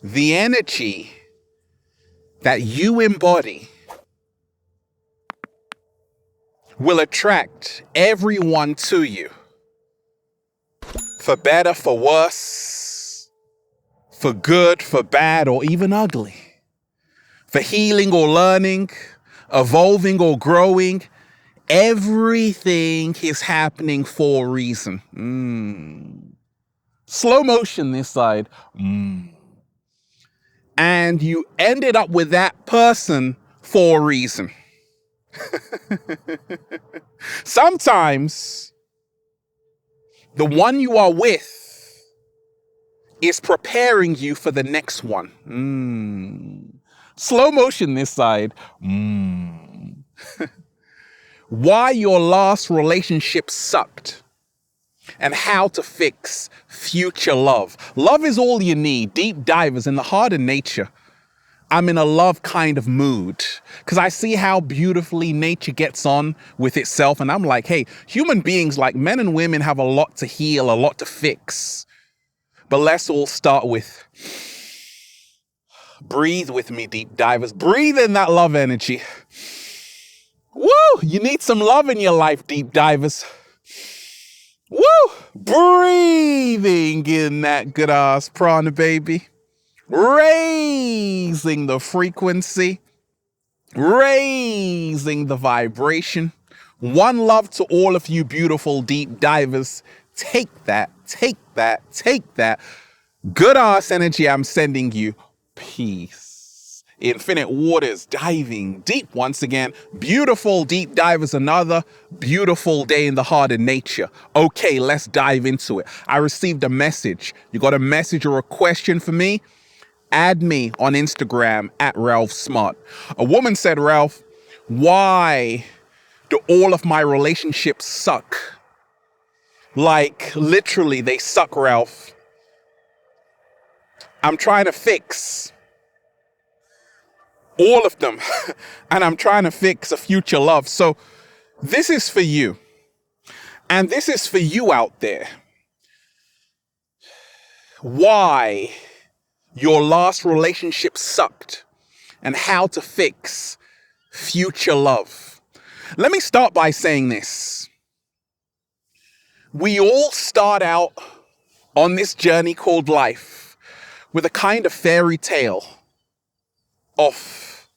The energy that you embody will attract everyone to you. For better, for worse, for good, for bad, or even ugly. For healing or learning, evolving or growing, everything is happening for a reason. Slow motion this side. And you ended up with that person for a reason. Sometimes the one you are with is preparing you for the next one. Slow motion this side. Why your last relationship sucked and how to fix future love. Love is all you need. Deep divers in the heart of nature. I'm in a love kind of mood because I see how beautifully nature gets on with itself. And I'm like, hey, human beings like men and women have a lot to heal, a lot to fix. But let's all start with breathe with me, deep divers. Breathe in that love energy. Woo! You need some love in your life, deep divers. Woo! Breathing in that good ass prana, baby. Raising the frequency. Raising the vibration. One love to all of you beautiful deep divers. Take that, take that, take that. Good ass energy I'm sending you. Peace. Infinite waters diving deep once again. Beautiful deep divers, another beautiful day in the heart of nature. Okay, let's dive into it. I received a message. You got a message or a question for me? Add me on Instagram at Ralph Smart. A woman said, Ralph, why do all of my relationships suck? Like literally they suck, Ralph. I'm trying to fix all of them, and I'm trying to fix a future love. So this is for you. And this is for you out there. Why your last relationship sucked and how to fix future love. Let me start by saying this. We all start out on this journey called life with a kind of fairy tale of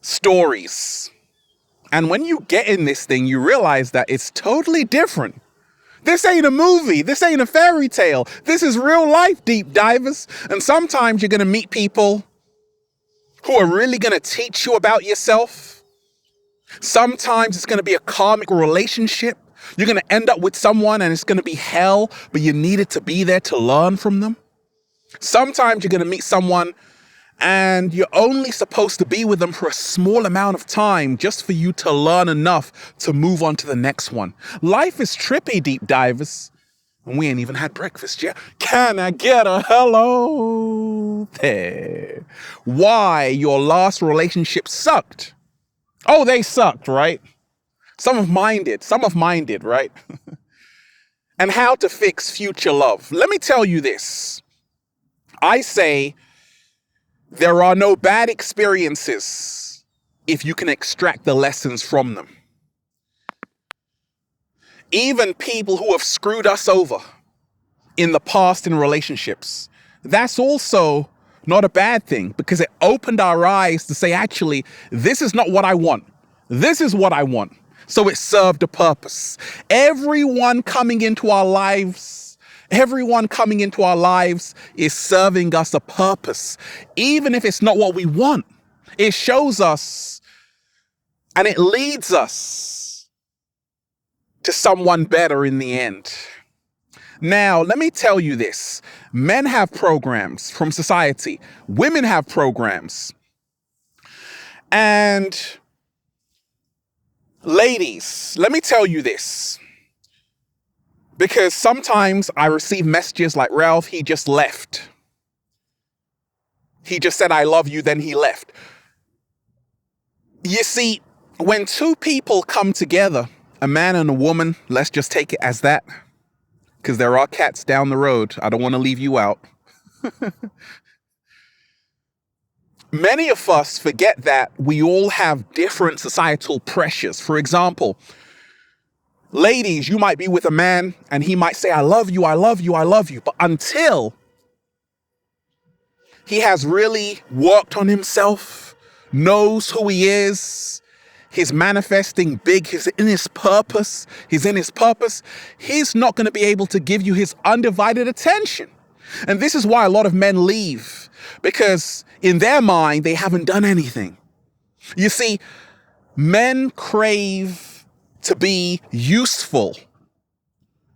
stories. And when you get in this thing, you realize that it's totally different. This ain't a movie. This ain't a fairy tale. This is real life, deep divers. And sometimes you're going to meet people who are really going to teach you about yourself. Sometimes it's going to be a karmic relationship. You're going to end up with someone and it's going to be hell, but you needed to be there to learn from them. Sometimes you're going to meet someone and you're only supposed to be with them for a small amount of time just for you to learn enough to move on to the next one. Life is trippy, deep divers. And we ain't even had breakfast yet. Can I get a hello there? Why your last relationship sucked? Oh, they sucked, right? Some of mine did, right? And how to fix future love. Let me tell you this. I say there are no bad experiences if you can extract the lessons from them. Even people who have screwed us over in the past in relationships, that's also not a bad thing because it opened our eyes to say, actually, this is not what I want. This is what I want. So it served a purpose. Everyone coming into our lives is serving us a purpose. Even if it's not what we want, it shows us and it leads us to someone better in the end. Now, let me tell you this. Men have programs from society. Women have programs. And ladies, let me tell you this. Because sometimes I receive messages like, Ralph, he just left. He just said, I love you, then he left. You see, when two people come together, a man and a woman, let's just take it as that, because there are cats down the road. I don't want to leave you out. Many of us forget that we all have different societal pressures. For example, ladies, you might be with a man and he might say, I love you, I love you, I love you. But until he has really worked on himself, knows who he is, he's manifesting big, he's in his purpose, he's not going to be able to give you his undivided attention. And this is why a lot of men leave, because in their mind, they haven't done anything. You see, men crave to be useful.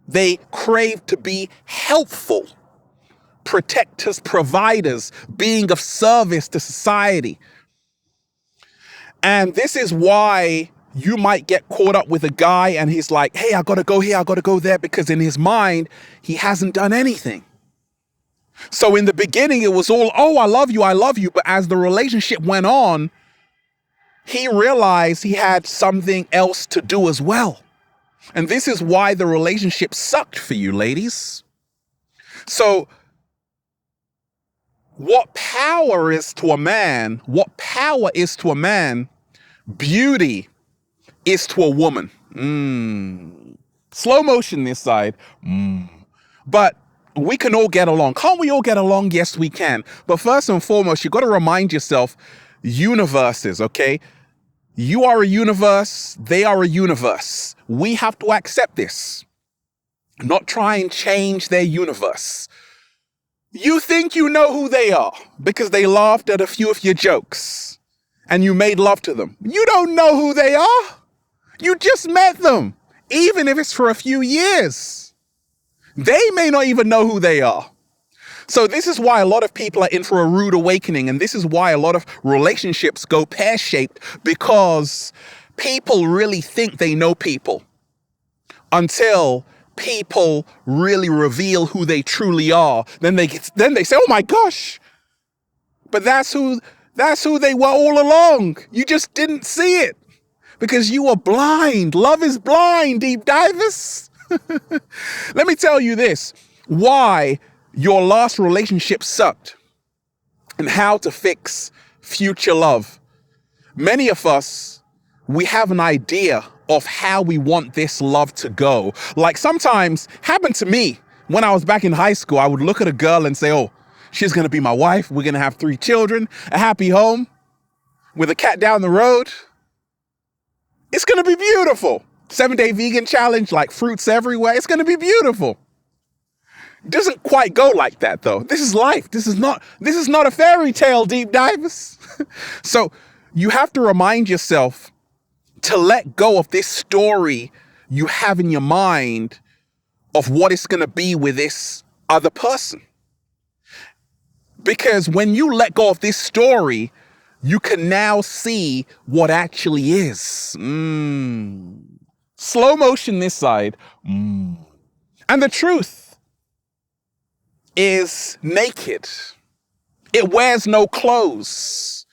They crave to be helpful, protectors, providers, being of service to society. And this is why you might get caught up with a guy and he's like, hey, I got to go here, I got to go there, because in his mind, he hasn't done anything. So in the beginning, it was all, oh, I love you, I love you. But as the relationship went on, he realized he had something else to do as well. And this is why the relationship sucked for you, ladies. So what power is to a man, beauty is to a woman. Slow motion this side. But we can all get along. Can't we all get along? Yes, we can. But first and foremost, you got to remind yourself, universes, okay? You are a universe. They are a universe. We have to accept this. Not try and change their universe. You think you know who they are because they laughed at a few of your jokes and you made love to them. You don't know who they are. You just met them, even if it's for a few years. They may not even know who they are. So this is why a lot of people are in for a rude awakening. And this is why a lot of relationships go pear-shaped, because people really think they know people until people really reveal who they truly are. Then they say, oh my gosh, but that's who they were all along. You just didn't see it because you were blind. Love is blind, deep divers. Let me tell you this, why your last relationship sucked and how to fix future love. Many of us, we have an idea of how we want this love to go. Like sometimes happened to me when I was back in high school, I would look at a girl and say, oh, she's going to be my wife. We're going to have 3 children, a happy home with a cat down the road. It's going to be beautiful. 7-day vegan challenge, like fruits everywhere. It's going to be beautiful. It doesn't quite go like that, though. This is life. This is not a fairy tale, deep divers. So you have to remind yourself to let go of this story you have in your mind of what it's going to be with this other person. Because when you let go of this story, you can now see what actually is. Slow motion this side. And the truth is naked. It wears no clothes.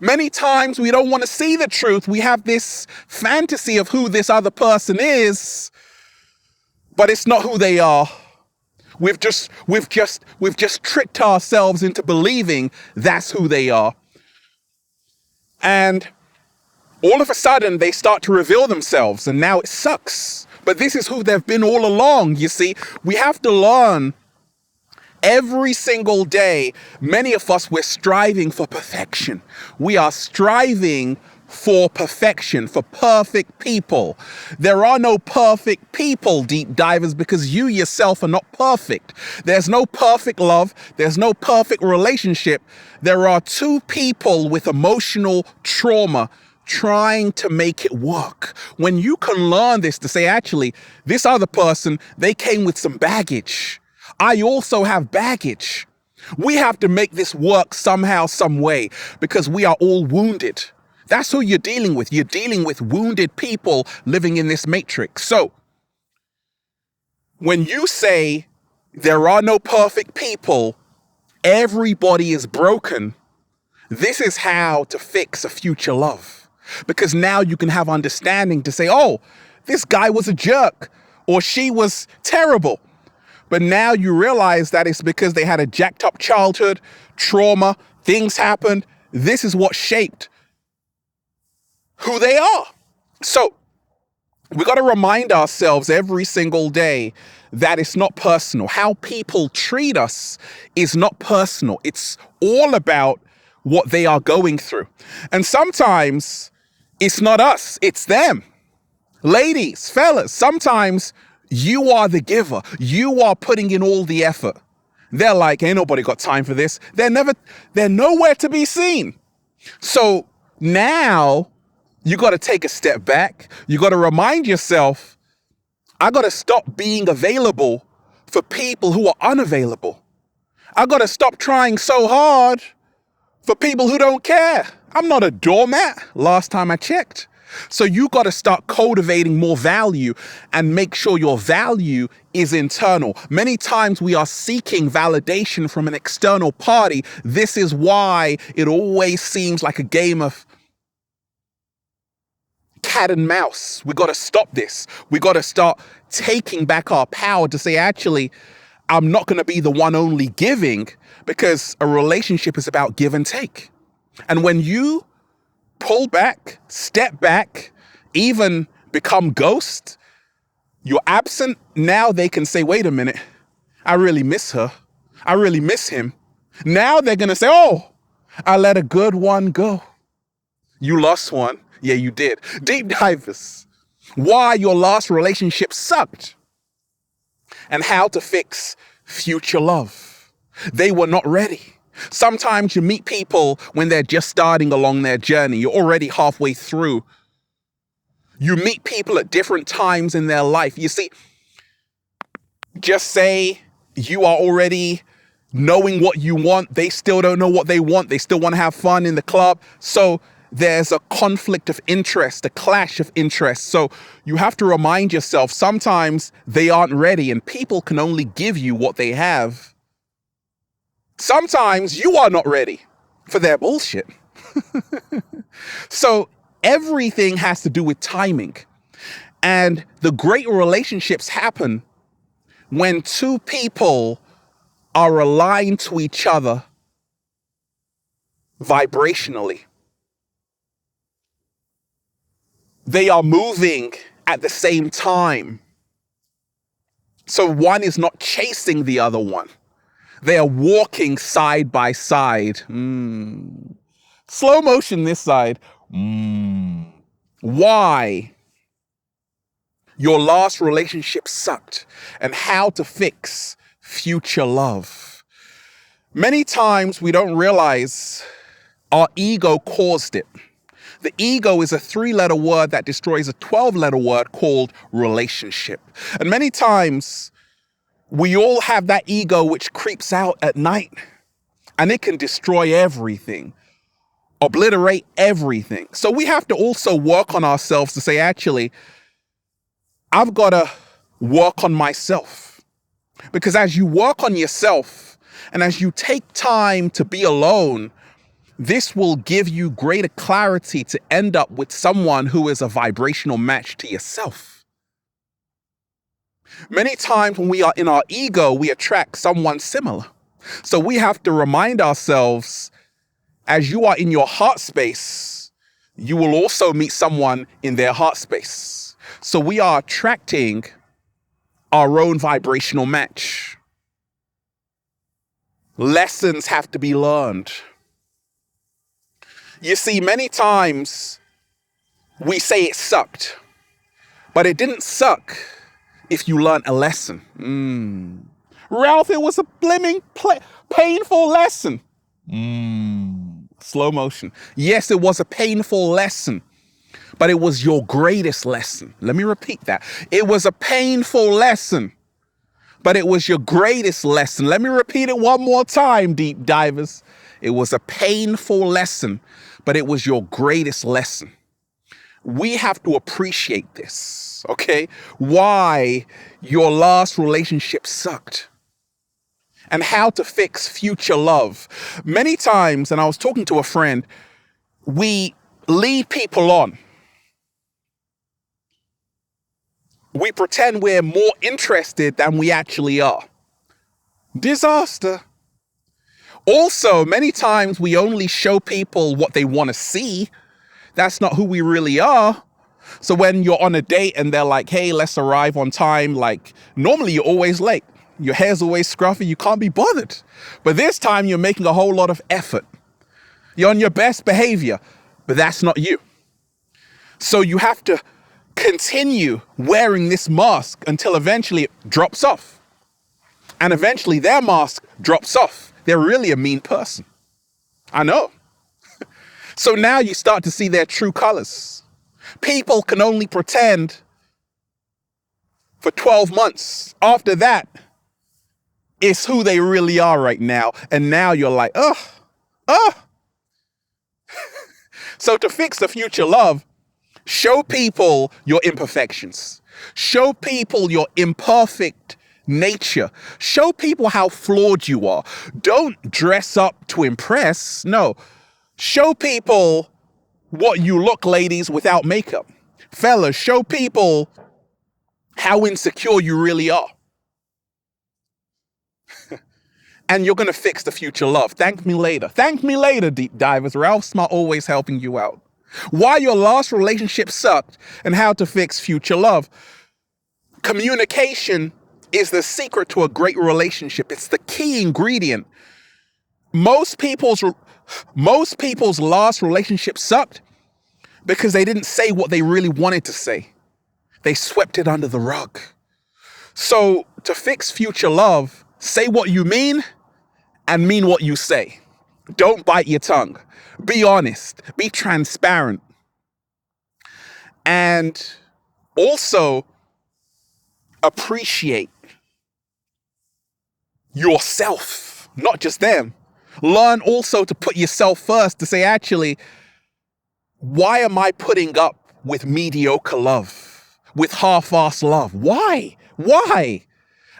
Many times we don't want to see the truth. We have this fantasy of who this other person is, but it's not who they are. We've just tricked ourselves into believing that's who they are. And all of a sudden they start to reveal themselves, and now it sucks. But this is who they've been all along, you see. We have to learn every single day. Many of us, we're striving for perfection. We are striving for perfection, for perfect people. There are no perfect people, deep divers, because you yourself are not perfect. There's no perfect love. There's no perfect relationship. There are 2 people with emotional trauma trying to make it work. When you can learn this, to say, actually, this other person, they came with some baggage. I also have baggage. We have to make this work somehow, some way, because we are all wounded. That's who you're dealing with. You're dealing with wounded people living in this matrix. So when you say there are no perfect people, everybody is broken, this is how to fix a future love. Because now you can have understanding to say, oh, this guy was a jerk or she was terrible. But now you realize that it's because they had a jacked up childhood, trauma, things happened. this is what shaped who they are. So we got to remind ourselves every single day that it's not personal. How people treat us is not personal. It's all about what they are going through. And sometimes it's not us, it's them. Ladies, fellas, sometimes you are the giver. You are putting in all the effort. They're like, ain't nobody got time for this. They're nowhere to be seen. So now you got to take a step back. You got to remind yourself, I got to stop being available for people who are unavailable. I got to stop trying so hard for people who don't care. I'm not a doormat, last time I checked. So you got to start cultivating more value and make sure your value is internal. Many times we are seeking validation from an external party. This is why it always seems like a game of cat and mouse. We got to stop this. We got to start taking back our power to say, actually, I'm not going to be the one only giving, because a relationship is about give and take. And when you pull back, step back, even become ghost, you're absent, now they can say, wait a minute, I really miss her. I really miss him. Now they're going to say, oh, I let a good one go. You lost one. Yeah, you did. Deep divers. Why your last relationship sucked and how to fix future love. They were not ready. Sometimes you meet people when they're just starting along their journey. You're already halfway through. You meet people at different times in their life. You see, just say you are already knowing what you want. They still don't know what they want. They still want to have fun in the club. So there's a conflict of interest, a clash of interest. So you have to remind yourself, sometimes they aren't ready and people can only give you what they have. Sometimes you are not ready for their bullshit. So everything has to do with timing. And the great relationships happen when two people are aligned to each other vibrationally. They are moving at the same time. So one is not chasing the other one. They are walking side by side. Slow motion this side. Why your last relationship sucked and how to fix future love. Many times we don't realize our ego caused it. The ego is a 3-letter word that destroys a 12-letter word called relationship. And many times we all have that ego which creeps out at night and it can destroy everything, obliterate everything. So we have to also work on ourselves to say, actually, I've got to work on myself. Because as you work on yourself and as you take time to be alone, this will give you greater clarity to end up with someone who is a vibrational match to yourself. Many times when we are in our ego, we attract someone similar. So we have to remind ourselves, as you are in your heart space, you will also meet someone in their heart space. So we are attracting our own vibrational match. Lessons have to be learned. You see, many times we say it sucked, but it didn't suck if you learned a lesson. Ralph, it was a blimmin' painful lesson. Slow motion. Yes, it was a painful lesson, but it was your greatest lesson. Let me repeat that. It was a painful lesson, but it was your greatest lesson. Let me repeat it one more time, deep divers. It was a painful lesson, but it was your greatest lesson. We have to appreciate this, okay? Why your last relationship sucked and how to fix future love. Many times, and I was talking to a friend, we lead people on. We pretend we're more interested than we actually are. Disaster. Also, many times we only show people what they want to see. That's not who we really are. So when you're on a date and they're like, hey, let's arrive on time, like normally you're always late. Your hair's always scruffy. You can't be bothered. But this time you're making a whole lot of effort. You're on your best behavior, but that's not you. So you have to continue wearing this mask until eventually it drops off. And eventually their mask drops off. They're really a mean person. I know. So now you start to see their true colors. People can only pretend for 12 months. After that, it's who they really are right now. And now you're like, oh. So to fix the future love, show people your imperfections. Show people your imperfect nature. Show people how flawed you are. Don't dress up to impress. No. Show people what you look, ladies, without makeup. Fellas, show people how insecure you really are. And you're going to fix the future love. Thank me later. Thank me later, deep divers. Ralph Smart always helping you out. Why your last relationship sucked and how to fix future love. Communication is the secret to a great relationship. It's the key ingredient. Most people's last relationship sucked because they didn't say what they really wanted to say. They swept it under the rug. So to fix future love, say what you mean and mean what you say. Don't bite your tongue. Be honest. Be transparent. And also appreciate yourself, not just them. Learn also to put yourself first, to say, actually, why am I putting up with mediocre love, with half-assed love? Why? Why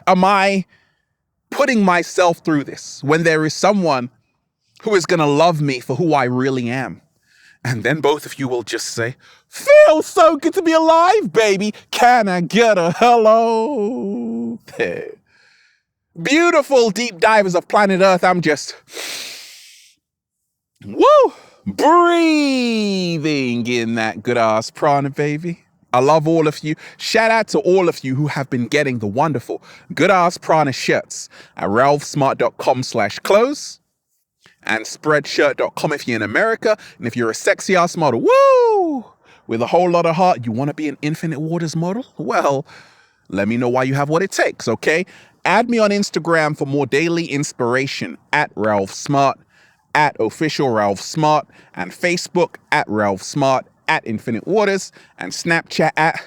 am I putting myself through this when there is someone who is going to love me for who I really am? And then both of you will just say, feels so good to be alive, baby. Can I get a hello? Beautiful deep divers of planet Earth. I'm just, breathing in that good ass prana, baby. I love all of you. Shout out to all of you who have been getting the wonderful good ass prana shirts at ralphsmart.com/clothes and spreadshirt.com if you're in America. And if you're a sexy ass model, with a whole lot of heart, you want to be an Infinite Waters model? Well, let me know why you have what it takes, okay? Add me on Instagram for more daily inspiration at Ralph Smart, at official Ralph Smart, and Facebook at Ralph Smart, at Infinite Waters, and Snapchat at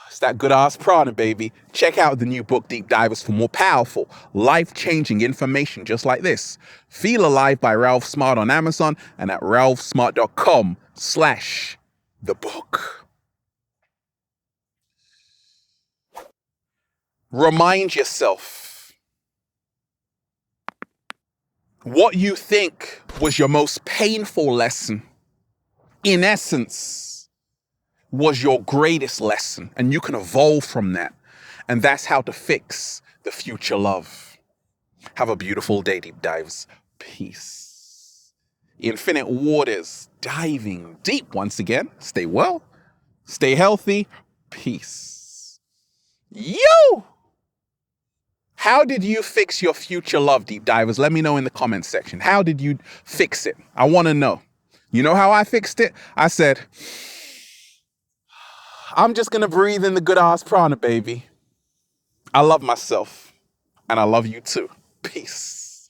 it's that good ass prana, baby. Check out the new book Deep Divers for more powerful, life-changing information just like this. Feel Alive by Ralph Smart on Amazon and at ralphsmart.com/the-book. Remind yourself what you think was your most painful lesson, in essence, was your greatest lesson, and you can evolve from that. And that's how to fix the future love. Have a beautiful day, deep dives. Peace. Infinite Waters, diving deep once again. Stay well, stay healthy. Peace. Yo! How did you fix your future love, deep divers? Let me know in the comments section. How did you fix it? I want to know. You know how I fixed it? I said, I'm just going to breathe in the good ass prana, baby. I love myself, and I love you too. Peace.